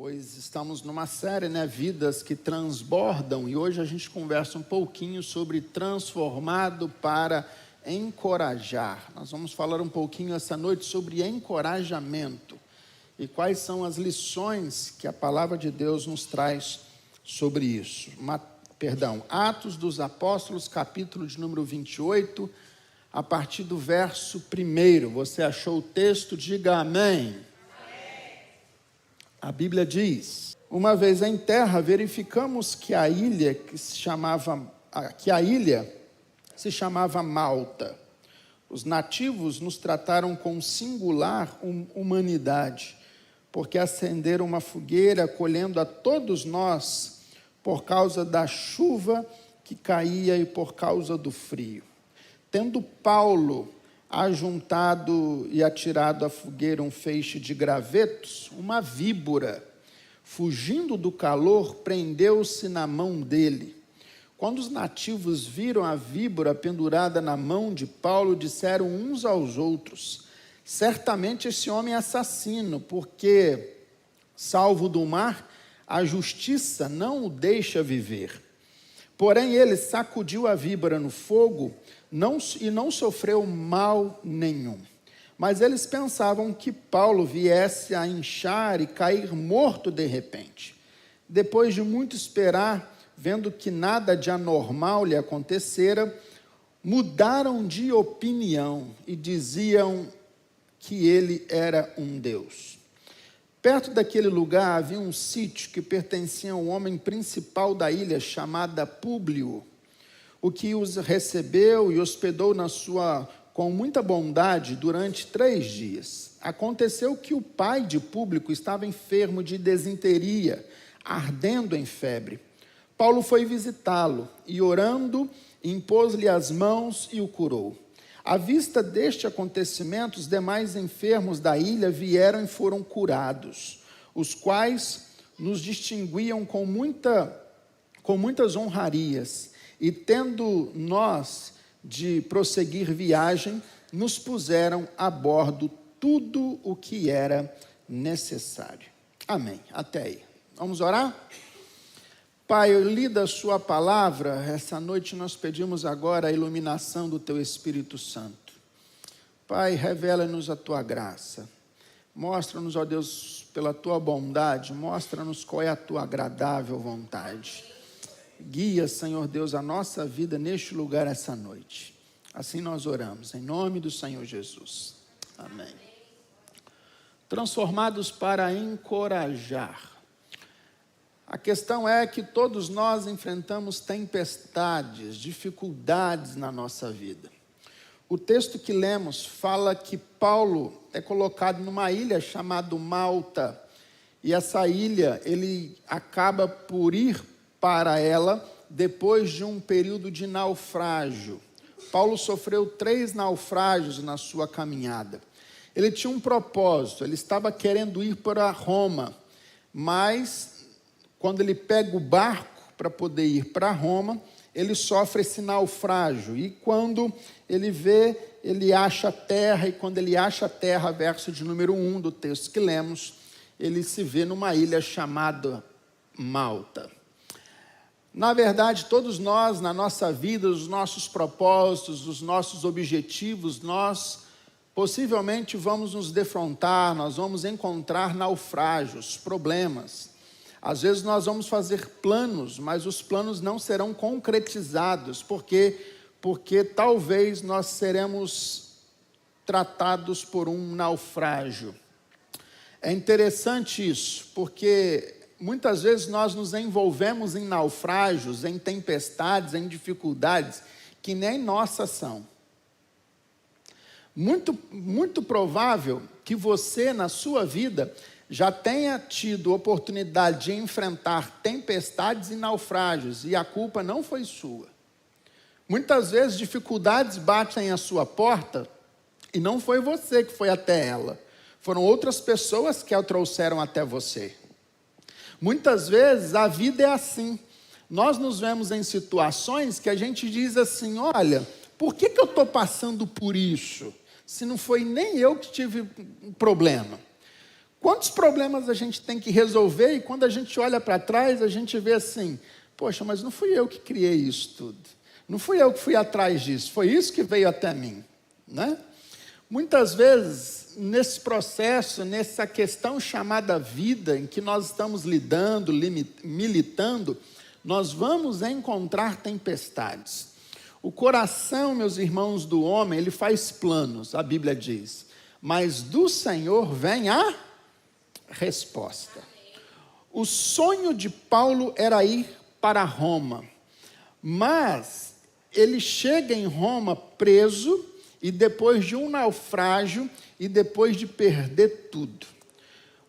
Pois estamos numa série, Vidas que Transbordam, e hoje a gente conversa um pouquinho sobre transformado para encorajar. Nós vamos falar um pouquinho essa noite sobre encorajamento e quais são as lições que a palavra de Deus nos traz sobre isso. Atos dos Apóstolos, capítulo de número 28, a partir do verso 1. Você achou o texto? Diga amém. A Bíblia diz: uma vez em terra, verificamos que a ilha se chamava Malta. Os nativos nos trataram com singular humanidade, porque acenderam uma fogueira, acolhendo a todos nós, por causa da chuva que caía e por causa do frio. Tendo Paulo ajuntado e atirado à fogueira um feixe de gravetos, uma víbora, fugindo do calor, prendeu-se na mão dele. Quando os nativos viram a víbora pendurada na mão de Paulo, disseram uns aos outros: certamente esse homem é assassino, porque, salvo do mar, a justiça não o deixa viver. Porém, ele sacudiu a víbora no fogo e não sofreu mal nenhum. Mas eles pensavam que Paulo viesse a inchar e cair morto de repente. Depois de muito esperar, vendo que nada de anormal lhe acontecera, mudaram de opinião e diziam que ele era um deus. Perto daquele lugar havia um sítio que pertencia a um homem principal da ilha, chamado Públio, o que os recebeu e hospedou com muita bondade durante 3 dias. Aconteceu que o pai de Públio estava enfermo de desinteria, ardendo em febre. Paulo foi visitá-lo e, orando, impôs-lhe as mãos e o curou. À vista deste acontecimento, os demais enfermos da ilha vieram e foram curados, os quais nos distinguiam com muitas honrarias. E tendo nós de prosseguir viagem, nos puseram a bordo tudo o que era necessário. Amém. Até aí. Vamos orar? Pai, eu li da sua palavra, essa noite nós pedimos agora a iluminação do teu Espírito Santo. Pai, revela-nos a tua graça. Mostra-nos, ó Deus, pela tua bondade, mostra-nos qual é a tua agradável vontade. Guia, Senhor Deus, a nossa vida neste lugar essa noite. Assim nós oramos, em nome do Senhor Jesus. Amém. Transformados para encorajar. A questão é que todos nós enfrentamos tempestades, dificuldades na nossa vida. O texto que lemos fala que Paulo é colocado numa ilha chamada Malta. E essa ilha, ele acaba por ir para ela depois de um período de naufrágio. Paulo sofreu 3 naufrágios na sua caminhada. Ele tinha um propósito, ele estava querendo ir para Roma, mas quando ele pega o barco para poder ir para Roma, ele sofre esse naufrágio. E quando ele vê, ele acha a terra, e quando ele acha a terra, verso de número 1 do texto que lemos, ele se vê numa ilha chamada Malta. Na verdade, todos nós, na nossa vida, os nossos propósitos, os nossos objetivos, nós possivelmente vamos nos defrontar, nós vamos encontrar naufrágios, problemas. Às vezes nós vamos fazer planos, mas os planos não serão concretizados, porque talvez nós seremos tratados por um naufrágio. É interessante isso, porque muitas vezes nós nos envolvemos em naufrágios, em tempestades, em dificuldades que nem nossas são. Muito provável que você, na sua vida, já tenha tido oportunidade de enfrentar tempestades e naufrágios, e a culpa não foi sua. Muitas vezes dificuldades batem à sua porta, e não foi você que foi até ela. Foram outras pessoas que a trouxeram até você. Muitas vezes a vida é assim. Nós nos vemos em situações que a gente diz assim: olha, por que eu estou passando por isso? Se não foi nem eu que tive um problema. Quantos problemas a gente tem que resolver e quando a gente olha para trás, a gente vê assim, poxa, mas não fui eu que criei isso tudo. Não fui eu que fui atrás disso, foi isso que veio até mim, né? Muitas vezes, nesse processo, nessa questão chamada vida, em que nós estamos lidando, militando, nós vamos encontrar tempestades. O coração, meus irmãos, do homem, ele faz planos, a Bíblia diz, mas do Senhor vem a resposta. O sonho de Paulo era ir para Roma, mas ele chega em Roma preso e depois de um naufrágio e depois de perder tudo.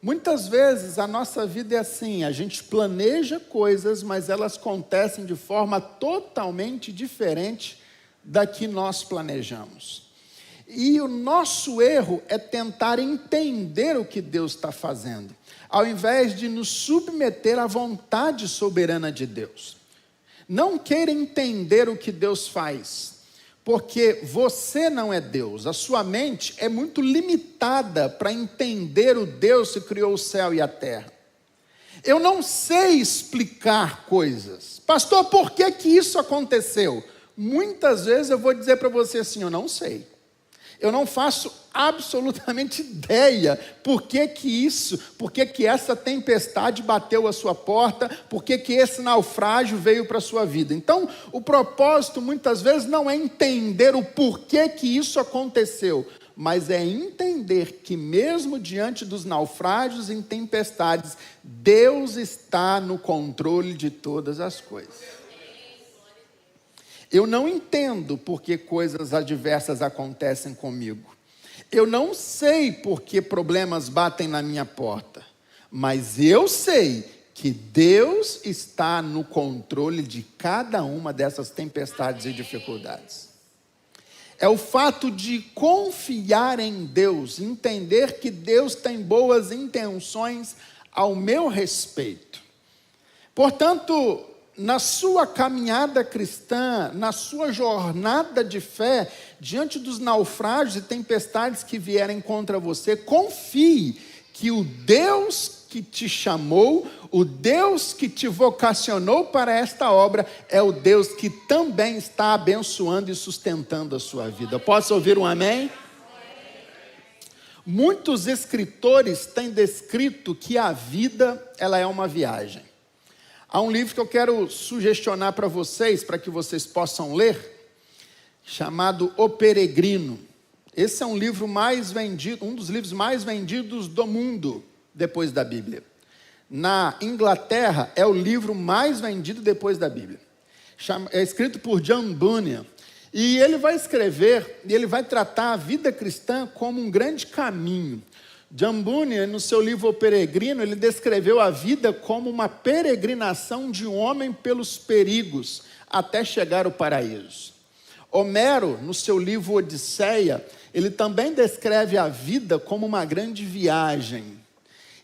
Muitas vezes a nossa vida é assim, a gente planeja coisas, mas elas acontecem de forma totalmente diferente da que nós planejamos. E o nosso erro é tentar entender o que Deus está fazendo, ao invés de nos submeter à vontade soberana de Deus. Não queira entender o que Deus faz, porque você não é Deus, a sua mente é muito limitada para entender o Deus que criou o céu e a terra. Eu não sei explicar coisas. Pastor, por que que isso aconteceu? Muitas vezes eu vou dizer para você assim, eu não sei. Eu não faço absolutamente ideia por que que essa tempestade bateu a sua porta, por que que esse naufrágio veio para a sua vida. Então, o propósito muitas vezes não é entender o porquê que isso aconteceu, mas é entender que mesmo diante dos naufrágios e tempestades, Deus está no controle de todas as coisas. Eu não entendo por que coisas adversas acontecem comigo. Eu não sei por que problemas batem na minha porta. Mas eu sei que Deus está no controle de cada uma dessas tempestades e dificuldades. É o fato de confiar em Deus, entender que Deus tem boas intenções ao meu respeito. Portanto, na sua caminhada cristã, na sua jornada de fé, diante dos naufrágios e tempestades que vierem contra você, confie que o Deus que te chamou, o Deus que te vocacionou para esta obra, é o Deus que também está abençoando e sustentando a sua vida. Posso ouvir um amém? Muitos escritores têm descrito que a vida, ela é uma viagem. Há um livro que eu quero sugestionar para vocês, para que vocês possam ler, chamado O Peregrino. Esse é um livro mais vendido, um dos livros mais vendidos do mundo, depois da Bíblia. Na Inglaterra, é o livro mais vendido depois da Bíblia. É escrito por John Bunyan. E ele vai escrever, e ele vai tratar a vida cristã como um grande caminho. John Bunyan, no seu livro O Peregrino, ele descreveu a vida como uma peregrinação de um homem pelos perigos, até chegar ao paraíso. Homero, no seu livro Odisseia, ele também descreve a vida como uma grande viagem.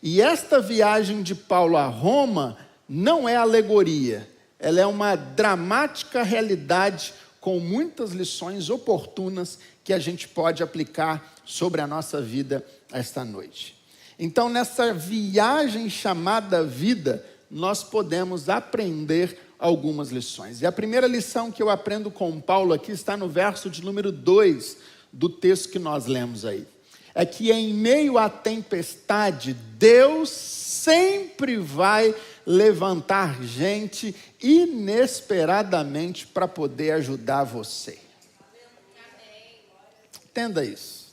E esta viagem de Paulo a Roma não é alegoria, ela é uma dramática realidade com muitas lições oportunas que a gente pode aplicar sobre a nossa vida esta noite. Então, nessa viagem chamada vida, nós podemos aprender algumas lições. E a primeira lição que eu aprendo com Paulo aqui está no verso de número 2 do texto que nós lemos aí. É que em meio à tempestade, Deus sempre vai levantar gente inesperadamente para poder ajudar você. Entenda isso.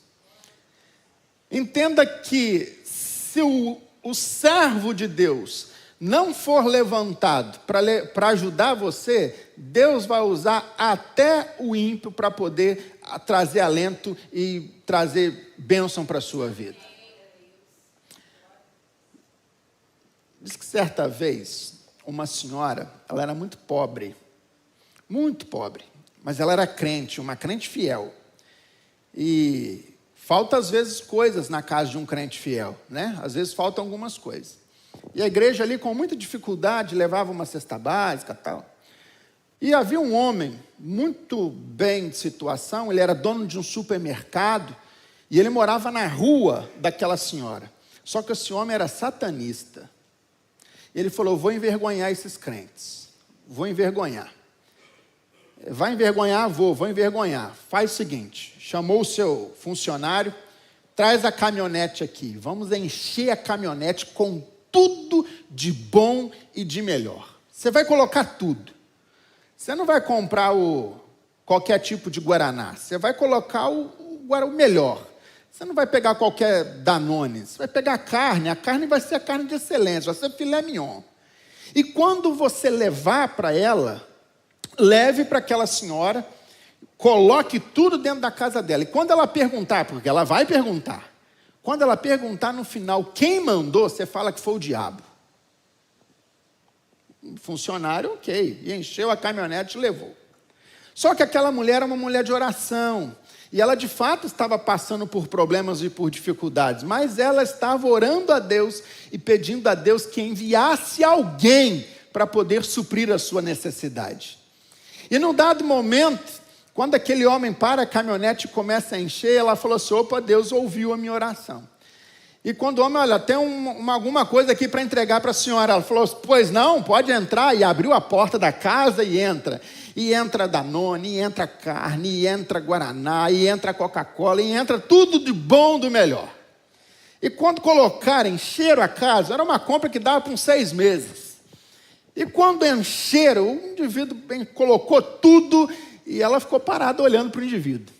Entenda que se o servo de Deus não for levantado para ajudar você, Deus vai usar até o ímpio para poder trazer alento e trazer bênção para a sua vida. Diz que certa vez, uma senhora, ela era muito pobre, mas ela era crente, uma crente fiel. E falta às vezes coisas na casa de um crente fiel, né? Às vezes faltam algumas coisas. E a igreja ali com muita dificuldade levava uma cesta básica e tal. E havia um homem muito bem de situação, ele era dono de um supermercado e ele morava na rua daquela senhora. Só que esse homem era satanista. Ele falou: vou envergonhar esses crentes. Vou envergonhar. Vai envergonhar? Vou envergonhar. Faz o seguinte, chamou o seu funcionário, traz a caminhonete aqui. Vamos encher a caminhonete com tudo de bom e de melhor. Você vai colocar tudo. Você não vai comprar qualquer tipo de Guaraná. Você vai colocar o melhor. Você não vai pegar qualquer Danone. Você vai pegar a carne vai ser a carne de excelência, vai ser filé mignon. E quando você levar para ela, leve para aquela senhora, coloque tudo dentro da casa dela. E quando ela perguntar, porque ela vai perguntar, quando ela perguntar no final quem mandou, você fala que foi o diabo. O funcionário, ok, e encheu a caminhonete e levou. Só que aquela mulher era uma mulher de oração. E ela de fato estava passando por problemas e por dificuldades, mas ela estava orando a Deus e pedindo a Deus que enviasse alguém para poder suprir a sua necessidade. E num dado momento, quando aquele homem para a caminhonete e começa a encher, ela falou assim: opa, Deus ouviu a minha oração. E quando o homem, olha, tem alguma coisa aqui para entregar para a senhora. Ela falou: pois não, pode entrar. E abriu a porta da casa e entra. E entra Danone, e entra carne, e entra Guaraná, e entra Coca-Cola, e entra tudo de bom do melhor. E quando colocaram, encheram a casa, era uma compra que dava para uns 6 meses. E quando encheram, o indivíduo colocou tudo, e ela ficou parada olhando para o indivíduo.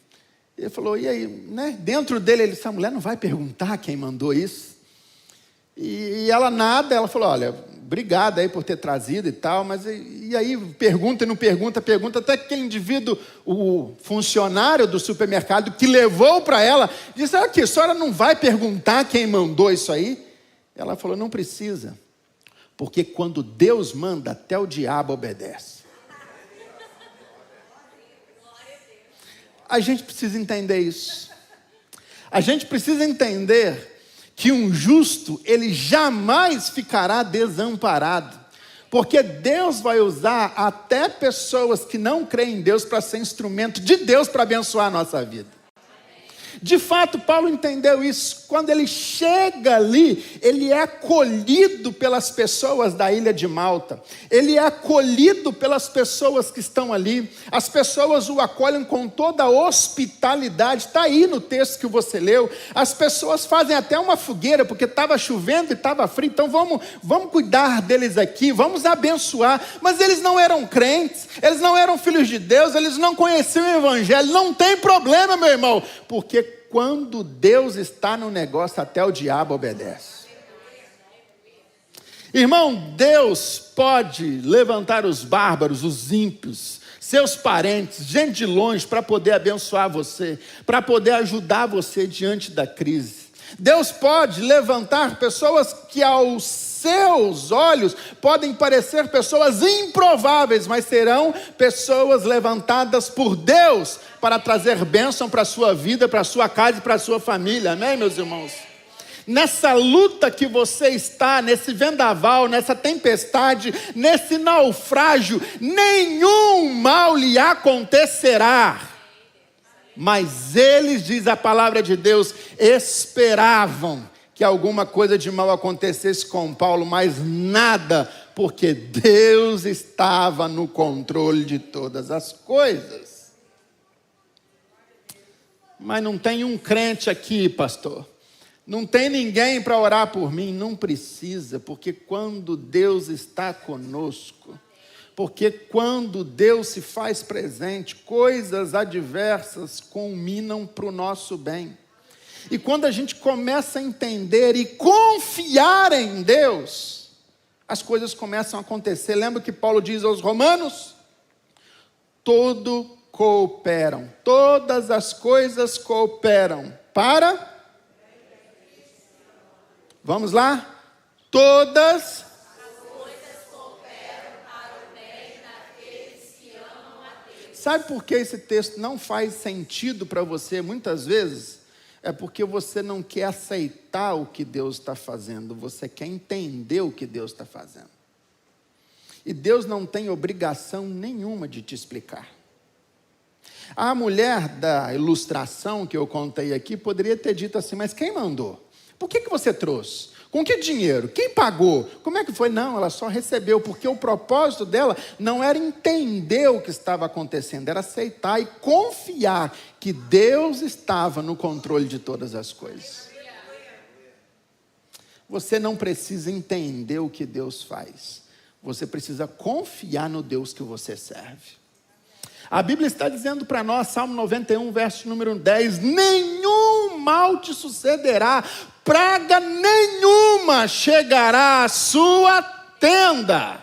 Ele falou: e aí, né? Dentro dele, ele disse: essa mulher não vai perguntar quem mandou isso? E ela nada, ela falou: olha, obrigado aí por ter trazido e tal, mas e aí pergunta e não pergunta, até que aquele indivíduo, o funcionário do supermercado que levou para ela, disse: aqui, a senhora não vai perguntar quem mandou isso aí? Ela falou: não precisa, porque quando Deus manda, até o diabo obedece. A gente precisa entender isso. A gente precisa entender que um justo, ele jamais ficará desamparado. Porque Deus vai usar até pessoas que não creem em Deus para ser instrumento de Deus para abençoar a nossa vida. De fato, Paulo entendeu isso. Quando ele chega ali, ele é acolhido pelas pessoas da ilha de Malta. Ele é acolhido pelas pessoas que estão ali. As pessoas o acolhem com toda a hospitalidade. Está aí no texto que você leu. As pessoas fazem até uma fogueira, porque estava chovendo e estava frio. Então vamos cuidar deles aqui, vamos abençoar. Mas eles não eram crentes, eles não eram filhos de Deus, eles não conheciam o Evangelho. Não tem problema, meu irmão, porque quando Deus está no negócio, até o diabo obedece. Irmão, Deus pode levantar os bárbaros, os ímpios, seus parentes, gente de longe, para poder abençoar você, para poder ajudar você diante da crise. Deus pode levantar pessoas que aos seus olhos podem parecer pessoas improváveis, mas serão pessoas levantadas por Deus para trazer bênção para a sua vida, para a sua casa e para a sua família. Amém, meus irmãos? Nessa luta que você está, nesse vendaval, nessa tempestade, nesse naufrágio, nenhum mal lhe acontecerá. Mas eles, diz a palavra de Deus, esperavam que alguma coisa de mal acontecesse com Paulo, mas nada, porque Deus estava no controle de todas as coisas. Mas não tem um crente aqui, pastor. Não tem ninguém para orar por mim. Não precisa, porque quando Deus está conosco, porque quando Deus se faz presente, coisas adversas culminam para o nosso bem. E quando a gente começa a entender e confiar em Deus, as coisas começam a acontecer. Lembra que Paulo diz aos Romanos? Todo cooperam, todas as coisas cooperam para... Vamos lá? Todas as coisas cooperam para o bem daqueles que amam a Deus. Sabe por que esse texto não faz sentido para você muitas vezes? É porque você não quer aceitar o que Deus está fazendo, você quer entender o que Deus está fazendo. E Deus não tem obrigação nenhuma de te explicar. A mulher da ilustração que eu contei aqui poderia ter dito assim: mas quem mandou? Por que você trouxe? Com que dinheiro? Quem pagou? Como é que foi? Não, ela só recebeu, porque o propósito dela não era entender o que estava acontecendo, era aceitar e confiar que Deus estava no controle de todas as coisas. Você não precisa entender o que Deus faz. Você precisa confiar no Deus que você serve. A Bíblia está dizendo para nós, Salmo 91, verso número 10, nenhum mal te sucederá, praga nenhuma chegará à sua tenda.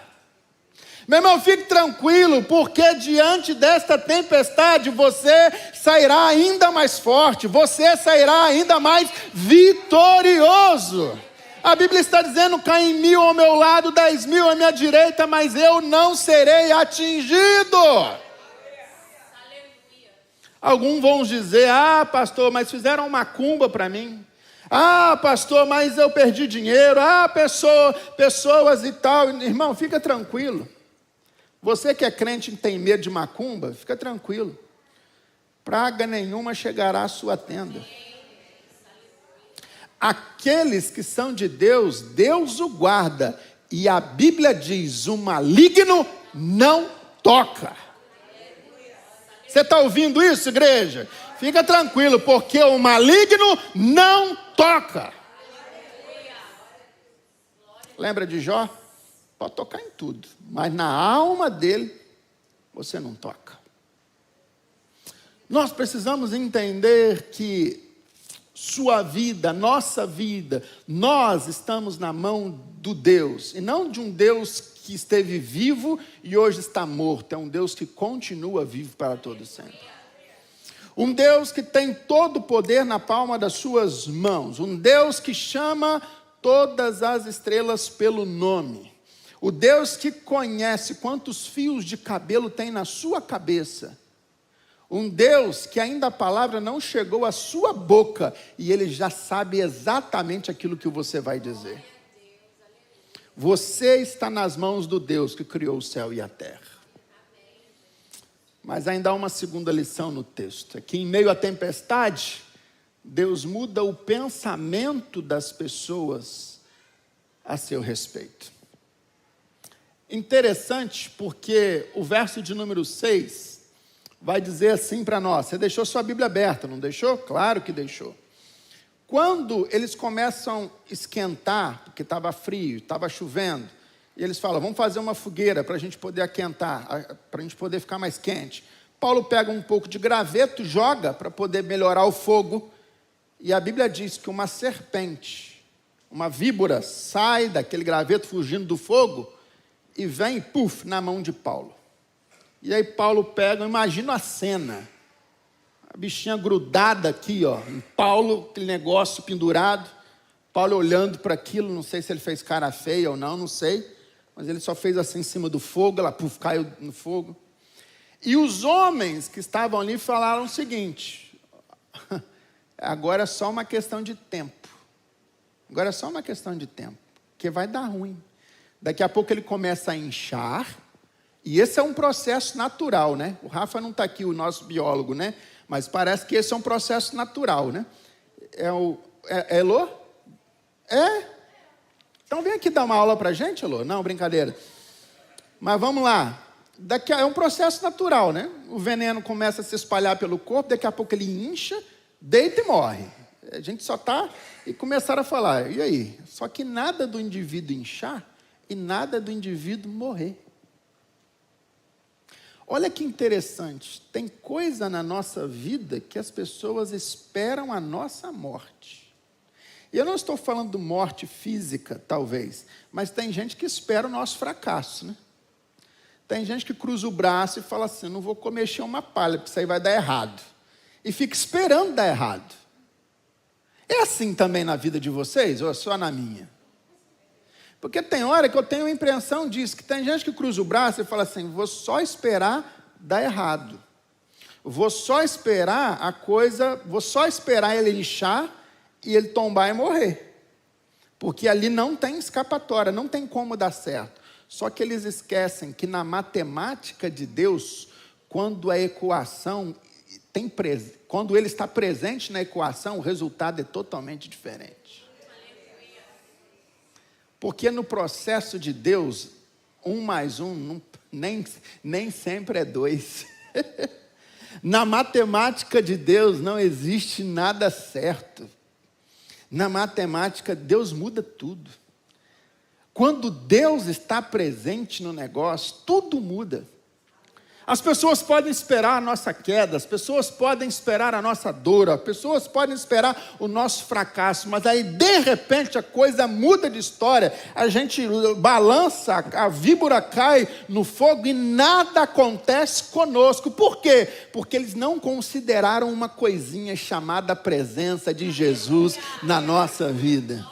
Meu irmão, fique tranquilo, porque diante desta tempestade você sairá ainda mais forte, você sairá ainda mais vitorioso. A Bíblia está dizendo, caem 1000 ao meu lado, 10.000 à minha direita, mas eu não serei atingido. Alguns vão dizer, pastor, mas fizeram macumba para mim. Pastor, mas eu perdi dinheiro. Pessoas e tal. Irmão, fica tranquilo. Você que é crente e tem medo de macumba, fica tranquilo. Praga nenhuma chegará à sua tenda. Aqueles que são de Deus, Deus o guarda. E a Bíblia diz, o maligno não toca. Você está ouvindo isso, igreja? Fica tranquilo, porque o maligno não toca. Lembra de Jó? Pode tocar em tudo, mas na alma dele, você não toca. Nós precisamos entender que sua vida, nossa vida, nós estamos na mão do Deus, e não de um Deus que esteve vivo e hoje está morto, é um Deus que continua vivo para todo sempre. Um Deus que tem todo o poder na palma das suas mãos, um Deus que chama todas as estrelas pelo nome, o Deus que conhece quantos fios de cabelo tem na sua cabeça, um Deus que ainda a palavra não chegou à sua boca e ele já sabe exatamente aquilo que você vai dizer. Você está nas mãos do Deus que criou o céu e a terra. Mas ainda há uma segunda lição no texto, é que em meio à tempestade, Deus muda o pensamento das pessoas a seu respeito. Interessante porque o verso de número 6 vai dizer assim para nós, você deixou sua Bíblia aberta, não deixou? Claro que deixou. Quando eles começam a esquentar, porque estava frio, estava chovendo, e eles falam, vamos fazer uma fogueira para a gente poder aquentar, para a gente poder ficar mais quente. Paulo pega um pouco de graveto, joga para poder melhorar o fogo, e a Bíblia diz que uma serpente, uma víbora, sai daquele graveto fugindo do fogo, e vem, puf, na mão de Paulo. E aí Paulo pega, imagina a cena, a bichinha grudada aqui, em Paulo, aquele negócio pendurado, Paulo olhando para aquilo, não sei se ele fez cara feia ou não sei, mas ele só fez assim em cima do fogo, ela caiu no fogo. E os homens que estavam ali falaram o seguinte, agora é só uma questão de tempo, porque vai dar ruim. Daqui a pouco ele começa a inchar, e esse é um processo natural, né? O Rafa não está aqui, o nosso biólogo, né? Mas parece que esse é um processo natural, né? Elô? Então vem aqui dar uma aula para a gente, Elô? Não, brincadeira. Mas vamos lá. É um processo natural, né? O veneno começa a se espalhar pelo corpo, daqui a pouco ele incha, deita e morre. A gente só está... E começaram a falar, e aí? Só que nada do indivíduo inchar e nada do indivíduo morrer. Olha que interessante, tem coisa na nossa vida que as pessoas esperam a nossa morte. E eu não estou falando de morte física, talvez, mas tem gente que espera o nosso fracasso, né? Tem gente que cruza o braço e fala assim, não vou mexer uma palha, porque isso aí vai dar errado. E fica esperando dar errado. É assim também na vida de vocês, ou é só na minha? Porque tem hora que eu tenho a impressão disso, que tem gente que cruza o braço e fala assim, vou só esperar dar errado. Vou só esperar ele inchar e ele tombar e morrer. Porque ali não tem escapatória, não tem como dar certo. Só que eles esquecem que na matemática de Deus, quando quando ele está presente na equação, o resultado é totalmente diferente. Porque no processo de Deus, 1 mais 1 nem sempre é 2. Na matemática de Deus não existe nada certo. Na matemática, Deus muda tudo. Quando Deus está presente no negócio, tudo muda. As pessoas podem esperar a nossa queda, as pessoas podem esperar a nossa dor, as pessoas podem esperar o nosso fracasso, mas aí de repente a coisa muda de história, a gente balança, a víbora cai no fogo e nada acontece conosco. Por quê? Porque eles não consideraram uma coisinha chamada presença de Jesus na nossa vida.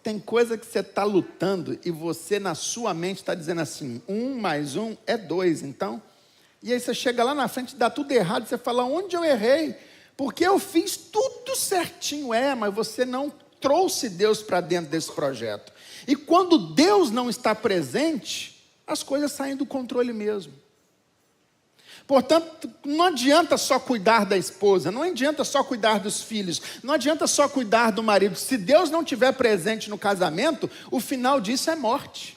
Tem coisa que você está lutando e você na sua mente está dizendo assim, 1 mais 1 é 2, então. E aí você chega lá na frente, dá tudo errado, você fala, onde eu errei? Porque eu fiz tudo certinho, mas você não trouxe Deus para dentro desse projeto. E quando Deus não está presente, as coisas saem do controle mesmo. Portanto, não adianta só cuidar da esposa, não adianta só cuidar dos filhos, não adianta só cuidar do marido. Se Deus não estiver presente no casamento, o final disso é morte.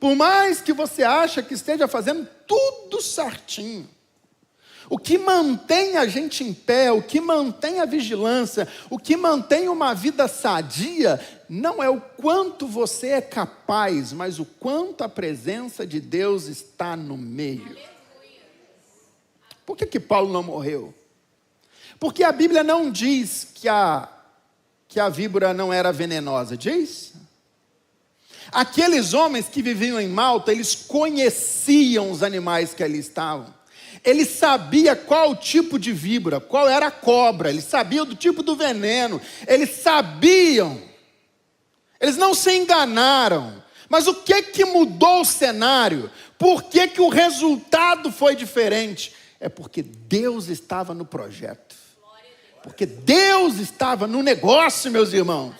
Por mais que você ache que esteja fazendo tudo certinho, o que mantém a gente em pé, o que mantém a vigilância, o que mantém uma vida sadia, não é o quanto você é capaz, mas o quanto a presença de Deus está no meio. Por que Paulo não morreu? Porque a Bíblia não diz que a víbora não era venenosa, diz? Aqueles homens que viviam em Malta, eles conheciam os animais que ali estavam. Eles sabiam qual o tipo de víbora, qual era a cobra, eles sabiam do tipo do veneno, eles sabiam. Eles não se enganaram. Mas o que mudou o cenário? Por que o resultado foi diferente? É porque Deus estava no projeto. Porque Deus estava no negócio, meus irmãos.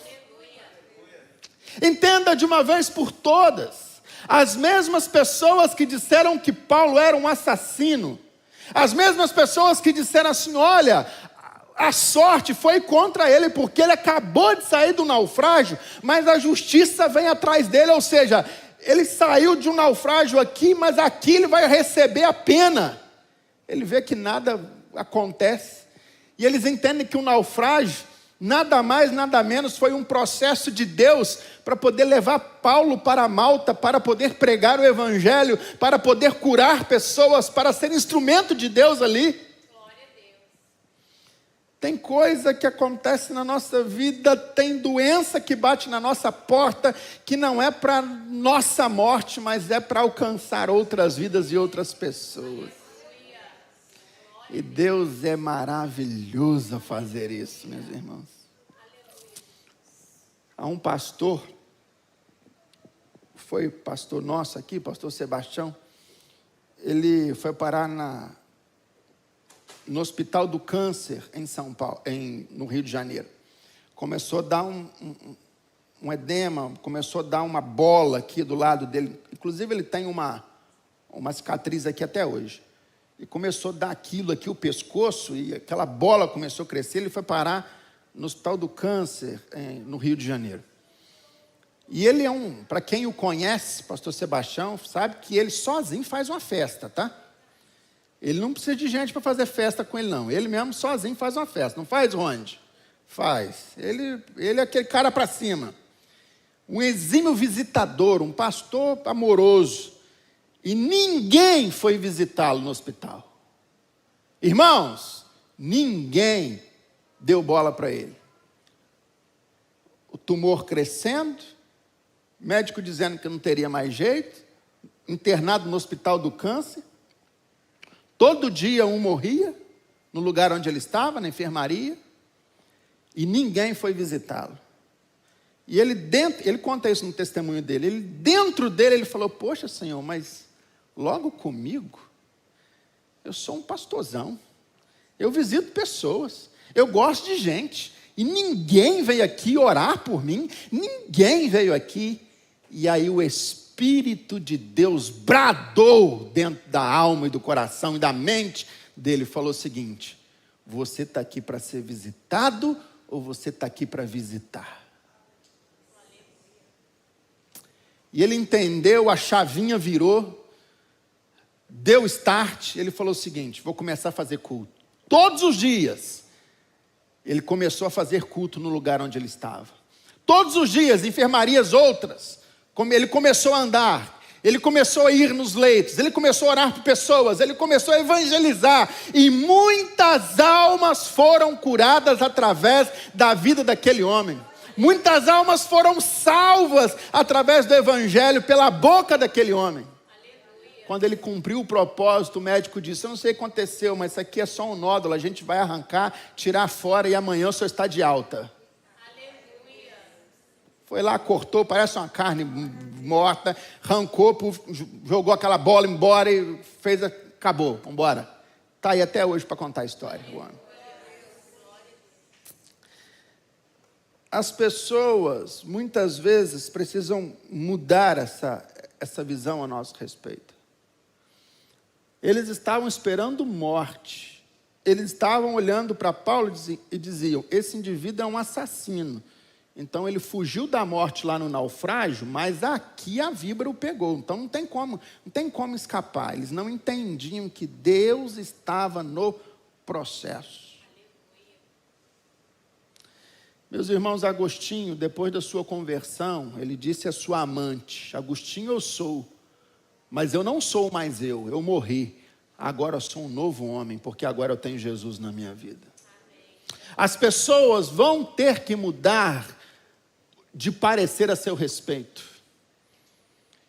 Entenda de uma vez por todas. As mesmas pessoas que disseram que Paulo era um assassino, as mesmas pessoas que disseram assim, olha, a sorte foi contra ele, porque ele acabou de sair do naufrágio, mas a justiça vem atrás dele, ou seja, ele saiu de um naufrágio aqui, mas aqui ele vai receber a pena. Ele vê que nada acontece, e eles entendem que o naufrágio, nada mais, nada menos, foi um processo de Deus, para poder levar Paulo para Malta, para poder pregar o Evangelho, para poder curar pessoas, para ser instrumento de Deus ali. Glória a Deus. Tem coisa que acontece na nossa vida, tem doença que bate na nossa porta, que não é para nossa morte, mas é para alcançar outras vidas e outras pessoas. E Deus é maravilhoso a fazer isso, meus irmãos. Há um pastor, foi pastor nosso aqui, pastor Sebastião, ele foi parar no Hospital do Câncer em São Paulo, no Rio de Janeiro. Começou a dar um edema, começou a dar uma bola aqui do lado dele. Inclusive ele tem uma cicatriz aqui até hoje. E começou a dar aquilo aqui, o pescoço, e aquela bola começou a crescer. Ele foi parar no Hospital do Câncer, no Rio de Janeiro. E ele para quem o conhece, pastor Sebastião, sabe que ele sozinho faz uma festa, tá? Ele não precisa de gente para fazer festa com ele, não. Ele mesmo sozinho faz uma festa. Não faz, Ronde? Faz. Ele é aquele cara para cima. Um exímio visitador, um pastor amoroso. E ninguém foi visitá-lo no hospital. Irmãos, ninguém deu bola para ele. O tumor crescendo, médico dizendo que não teria mais jeito, internado no Hospital do Câncer. Todo dia um morria no lugar onde ele estava, na enfermaria, e ninguém foi visitá-lo. E ele conta isso no testemunho dele. Dentro dele ele falou: poxa, Senhor, mas logo comigo, eu sou um pastorzão, eu visito pessoas, eu gosto de gente, e ninguém veio aqui orar por mim, ninguém veio aqui. E aí o Espírito de Deus bradou dentro da alma e do coração e da mente dele, falou o seguinte: você está aqui para ser visitado ou você está aqui para visitar? E ele entendeu, a chavinha virou, deu start, ele falou o seguinte: vou começar a fazer culto. Todos os dias, ele começou a fazer culto no lugar onde ele estava. Todos os dias, enfermarias outras, ele começou a andar, ele começou a ir nos leitos, ele começou a orar por pessoas, ele começou a evangelizar, e muitas almas foram curadas através da vida daquele homem. Muitas almas foram salvas através do evangelho, pela boca daquele homem. Quando ele cumpriu o propósito, o médico disse: eu não sei o que aconteceu, mas isso aqui é só um nódulo, a gente vai arrancar, tirar fora, e amanhã o senhor está de alta. Aleluia. Foi lá, cortou, parece uma carne morta, arrancou, jogou aquela bola embora e fez, acabou, vamos embora. Está aí até hoje para contar a história. As pessoas, muitas vezes, precisam mudar essa visão a nosso respeito. Eles estavam esperando morte. Eles estavam olhando para Paulo e diziam: esse indivíduo é um assassino. Então ele fugiu da morte lá no naufrágio, mas aqui a víbora o pegou. Então não tem como escapar. Eles não entendiam que Deus estava no processo. Meus irmãos, Agostinho, depois da sua conversão, ele disse à sua amante: Agostinho, eu sou, mas eu não sou mais eu morri. Agora eu sou um novo homem, porque agora eu tenho Jesus na minha vida. As pessoas vão ter que mudar de parecer a seu respeito.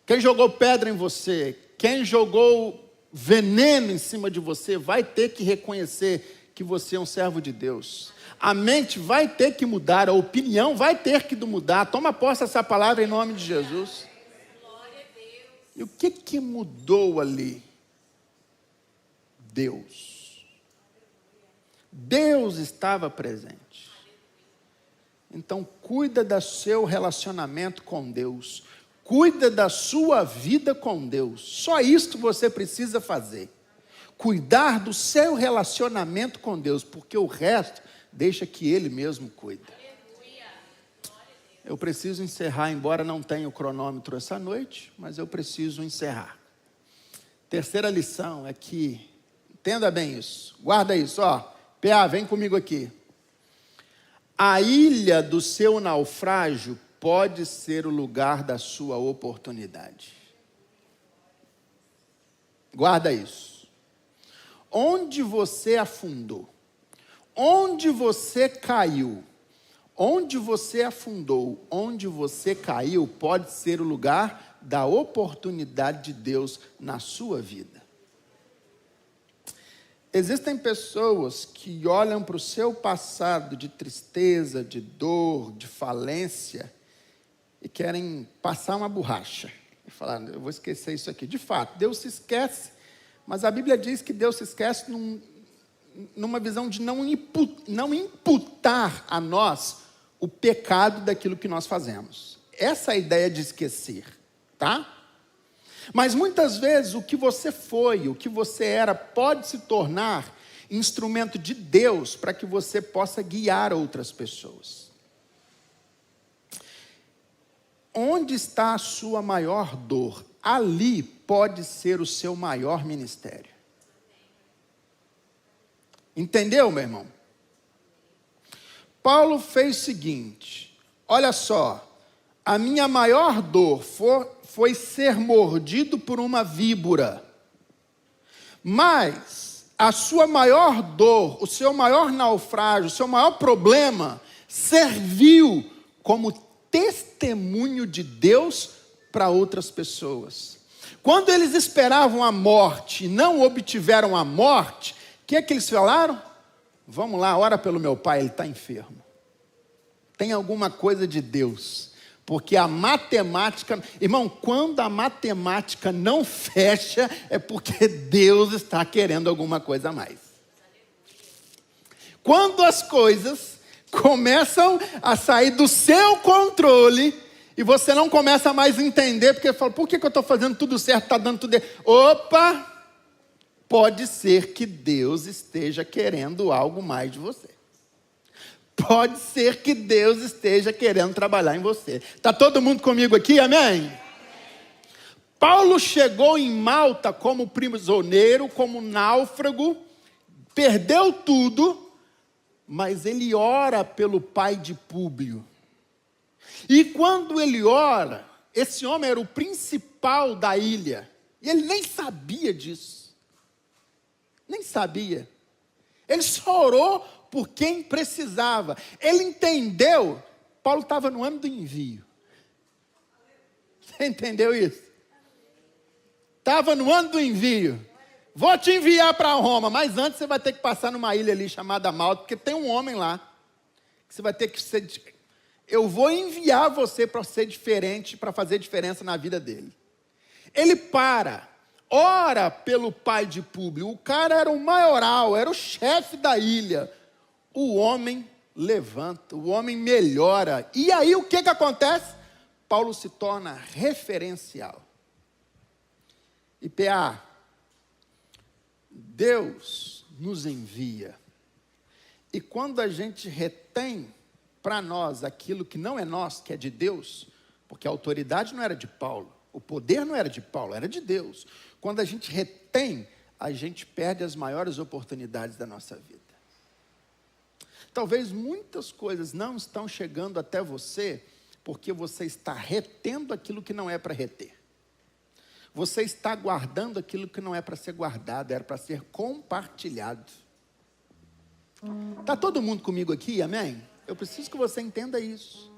Quem jogou pedra em você, quem jogou veneno em cima de você, vai ter que reconhecer que você é um servo de Deus. A mente vai ter que mudar, a opinião vai ter que mudar. Toma posse dessa palavra em nome de Jesus. E o que mudou ali? Deus. Deus estava presente. Então cuida do seu relacionamento com Deus. Cuida da sua vida com Deus. Só isso você precisa fazer. Cuidar do seu relacionamento com Deus, porque o resto deixa que Ele mesmo cuida. Eu preciso encerrar, embora não tenha o cronômetro essa noite, mas eu preciso encerrar. Terceira lição é que, entenda bem isso, guarda isso, PA, vem comigo aqui. A ilha do seu naufrágio pode ser o lugar da sua oportunidade. Guarda isso. Onde você afundou, onde você caiu, onde você afundou, onde você caiu, pode ser o lugar da oportunidade de Deus na sua vida. Existem pessoas que olham para o seu passado de tristeza, de dor, de falência, e querem passar uma borracha. E falar: eu vou esquecer isso aqui. De fato, Deus se esquece, mas a Bíblia diz que Deus se esquece numa visão de não imputar a nós o pecado daquilo que nós fazemos. Essa é a ideia de esquecer, tá? Mas muitas vezes o que você foi, o que você era, pode se tornar instrumento de Deus para que você possa guiar outras pessoas. Onde está a sua maior dor? Ali pode ser o seu maior ministério. Entendeu, meu irmão? Paulo fez o seguinte: olha só, a minha maior dor foi ser mordido por uma víbora, mas a sua maior dor, o seu maior naufrágio, o seu maior problema, serviu como testemunho de Deus para outras pessoas. Quando eles esperavam a morte e não obtiveram a morte, o que é que eles falaram? Vamos lá, ora pelo meu pai, ele está enfermo. Tem alguma coisa de Deus. Porque a matemática, irmão, quando a matemática não fecha, é porque Deus está querendo alguma coisa a mais. Quando as coisas começam a sair do seu controle, e você não começa mais a entender, porque fala: por que eu estou fazendo tudo certo, está dando tudo errado? Opa! Pode ser que Deus esteja querendo algo mais de você. pode ser que Deus esteja querendo trabalhar em você. Está todo mundo comigo aqui? Amém? Paulo chegou em Malta como prisioneiro, como náufrago, perdeu tudo, mas ele ora pelo pai de Públio. E quando ele ora, esse homem era o principal da ilha, e ele nem sabia disso. Nem sabia. Ele só orou por quem precisava. Ele entendeu. Paulo estava no ano do envio. Você entendeu isso? Estava no ano do envio. Vou te enviar para Roma, mas antes você vai ter que passar numa ilha ali chamada Malta, porque tem um homem lá. Que você vai ter que ser... Eu vou enviar você para ser diferente, para fazer diferença na vida dele. Ele ora pelo pai de Públio. O cara era o maioral, era o chefe da ilha. O homem levanta, o homem melhora. E aí o que acontece? Paulo se torna referencial. E PA, Deus nos envia. E quando a gente retém para nós aquilo que não é nosso, que é de Deus, porque a autoridade não era de Paulo, o poder não era de Paulo, era de Deus. Quando a gente retém, a gente perde as maiores oportunidades da nossa vida. Talvez muitas coisas não estão chegando até você, porque você está retendo aquilo que não é para reter. Você está guardando aquilo que não é para ser guardado, era para ser compartilhado. Está todo mundo comigo aqui, amém? Eu preciso que você entenda isso.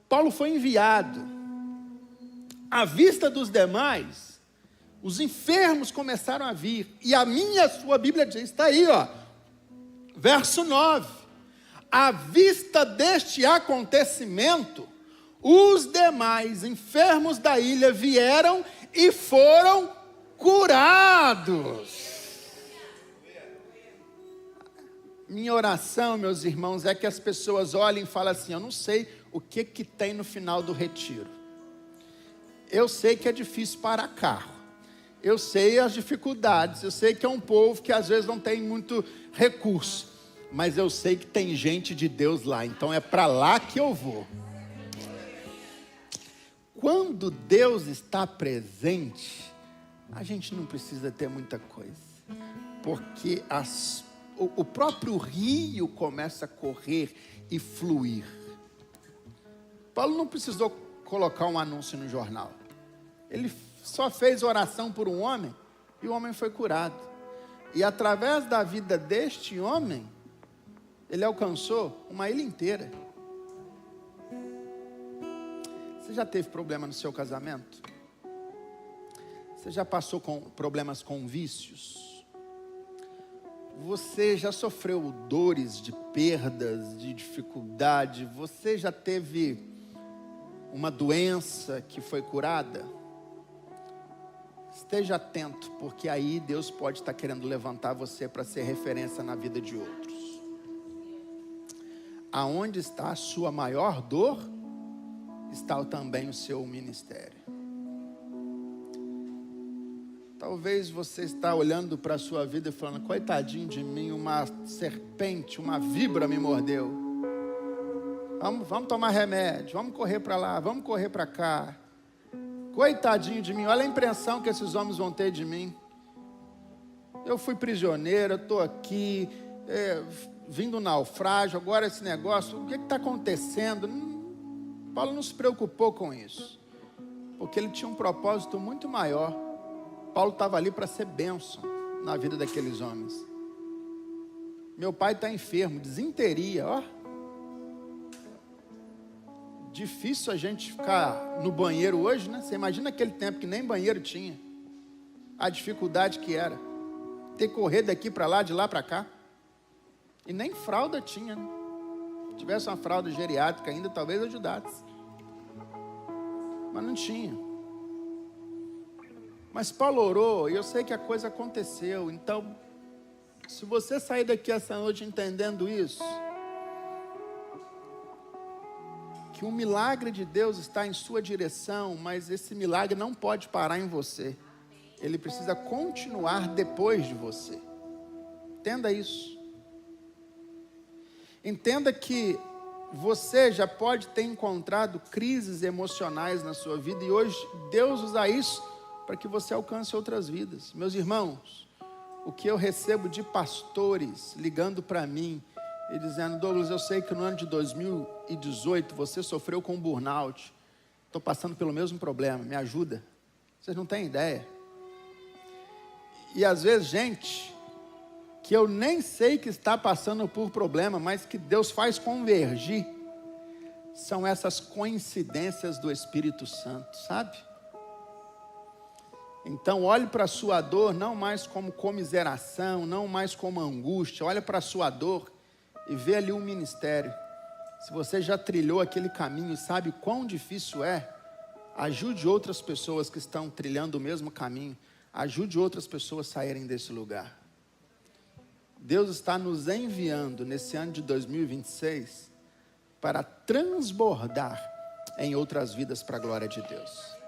Paulo foi enviado. À vista dos demais, os enfermos começaram a vir. E a sua Bíblia diz, está aí, ó. Verso 9. À vista deste acontecimento, os demais enfermos da ilha vieram e foram curados. Minha oração, meus irmãos, é que as pessoas olhem e falem assim, eu não sei o que tem no final do retiro. Eu sei que é difícil parar carro. Eu sei as dificuldades. Eu sei que é um povo que às vezes não tem muito recurso. Mas eu sei que tem gente de Deus lá. Então é para lá que eu vou. Quando Deus está presente, a gente não precisa ter muita coisa. Porque o próprio rio começa a correr e fluir. Paulo não precisou colocar um anúncio no jornal. Ele só fez oração por um homem e o homem foi curado. E através da vida deste homem, ele alcançou uma ilha inteira. Você já teve problema no seu casamento? Você já passou com problemas com vícios? Você já sofreu dores de perdas, de dificuldade? Você já teve uma doença que foi curada? Esteja atento, porque aí Deus pode estar querendo levantar você para ser referência na vida de outros. Aonde está a sua maior dor, está também o seu ministério. Talvez você está olhando para a sua vida e falando, coitadinho de mim, uma serpente, uma víbora me mordeu. Vamos tomar remédio, vamos correr para lá, vamos correr para cá. Coitadinho de mim, olha a impressão que esses homens vão ter de mim. Eu fui prisioneiro, eu estou aqui, vindo um naufrágio, agora esse negócio, o que está acontecendo? Paulo não se preocupou com isso, porque ele tinha um propósito muito maior. Paulo estava ali para ser bênção na vida daqueles homens. Meu pai está enfermo, desinteria, ó. Difícil a gente ficar no banheiro hoje, né? Você imagina aquele tempo que nem banheiro tinha. A dificuldade que era. Ter que correr daqui para lá, de lá para cá. E nem fralda tinha, né? Se tivesse uma fralda geriátrica ainda, talvez ajudasse. Mas não tinha. Mas Paulo orou, e eu sei que a coisa aconteceu. Então, se você sair daqui essa noite entendendo isso, que um milagre de Deus está em sua direção, mas esse milagre não pode parar em você. Ele precisa continuar depois de você. Entenda isso. Entenda que você já pode ter encontrado crises emocionais na sua vida e hoje Deus usa isso para que você alcance outras vidas. Meus irmãos, o que eu recebo de pastores ligando para mim e dizendo: Douglas, eu sei que no ano de 2018 você sofreu com burnout. Estou passando pelo mesmo problema, me ajuda. Vocês não têm ideia. E às vezes gente que eu nem sei que está passando por problema, mas que Deus faz convergir, são essas coincidências do Espírito Santo, sabe? Então olhe para a sua dor não mais como comiseração, não mais como angústia. Olhe para a sua dor e vê ali um ministério. Se você já trilhou aquele caminho e sabe quão difícil é, ajude outras pessoas que estão trilhando o mesmo caminho. Ajude outras pessoas a saírem desse lugar. Deus está nos enviando nesse ano de 2026 para transbordar em outras vidas para a glória de Deus.